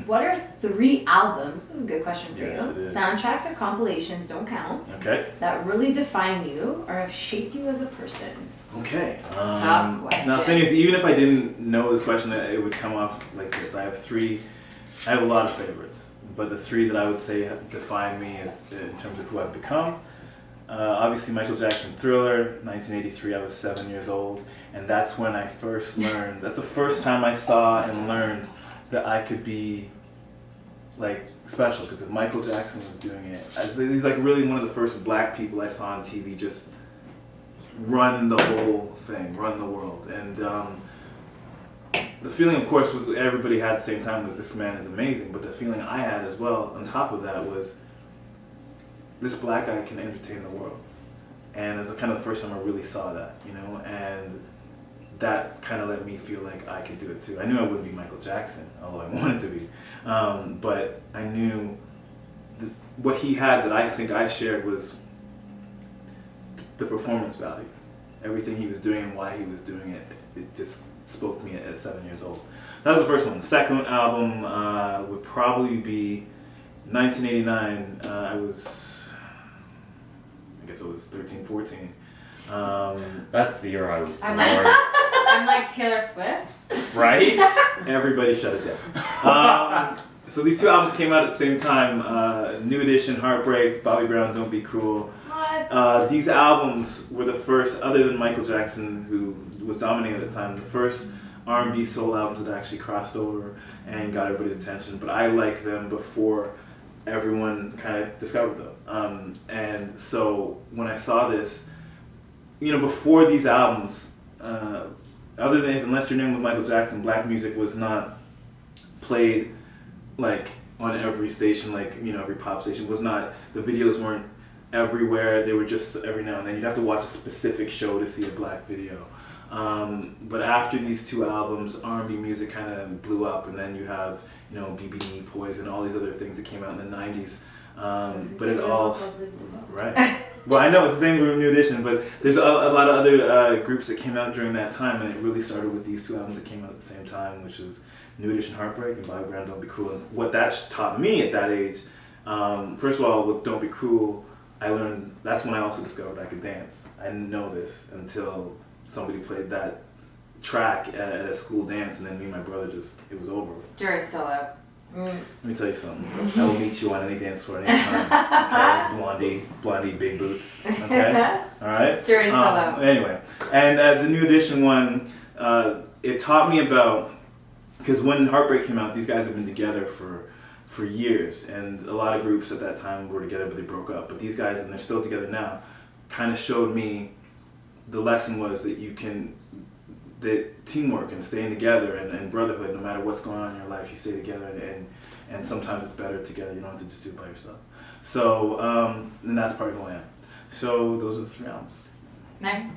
What are 3 albums, this is a good question for Yes, you, it is. soundtracks or compilations, don't count, Okay. that really define you or have shaped you as a person? Okay. Tough question. Now the thing is, even if I didn't know this question, it would come off like this. I have a lot of favorites, but the 3 that I would say define me is in terms of who I've become. Obviously Michael Jackson Thriller, 1983, I was 7 years old, and that's when I first learned, that's the first time I saw and learned that I could be like special, because if Michael Jackson was doing it, he's like really one of the first black people I saw on TV just run the whole thing, run the world. And the feeling, of course, was everybody had at the same time was this man is amazing, but the feeling I had as well on top of that was this black guy can entertain the world. And it's kind of the first time I really saw that, you know, and that kind of let me feel like I could do it too. I knew I wouldn't be Michael Jackson, although I wanted to be, but I knew what he had that I think I shared was the performance value. Everything he was doing and why he was doing it, it just spoke to me at 7 years old. That was the first one. The second album would probably be 1989. I guess I was 13, 14. That's the year I was born. I'm like Taylor Swift. Right? Everybody shut it down. So these 2 albums came out at the same time. New Edition, Heartbreak, Bobby Brown, Don't Be Cruel. What? These albums were the first, other than Michael Jackson, who was dominating at the time, the first R&B soul albums that actually crossed over and got everybody's attention. But I liked them before everyone kind of discovered them. And so when I saw this, you know, before these albums, other than unless your name was Michael Jackson, black music was not played like on every station, like, you know, every pop station was not, the videos weren't everywhere, they were just every now and then. You'd have to watch a specific show to see a black video. But after these 2 albums, R&B music kind of blew up, and then you have, you know, BBD, Poison, all these other things that came out in the 90s. But it all, right. Well, I know it's the same group, New Edition, but there's a lot of other groups that came out during that time, and it really started with these 2 albums that came out at the same time, which is New Edition, Heartbreak, and Bobby Brown, Don't Be Cruel. And what that taught me at that age, first of all, with Don't Be Cruel, I learned, that's when I also discovered I could dance. I didn't know this until somebody played that track at a school dance, and then me and my brother it was over. Jury's still out. Let me tell you something. I will meet you on any dance floor anytime. Okay? Blondie, big boots. Okay? All right? Jury's still out. Anyway, and the New Edition one, it taught me about, because when Heartbreak came out, these guys have been together for years, and a lot of groups at that time were together, but they broke up. But these guys, and they're still together now, kind of showed me the lesson was that teamwork and staying together and brotherhood, no matter what's going on in your life, you stay together, and sometimes it's better together. You don't have to just do it by yourself. So, and that's part of who I am. So those are the 3 albums. Nice.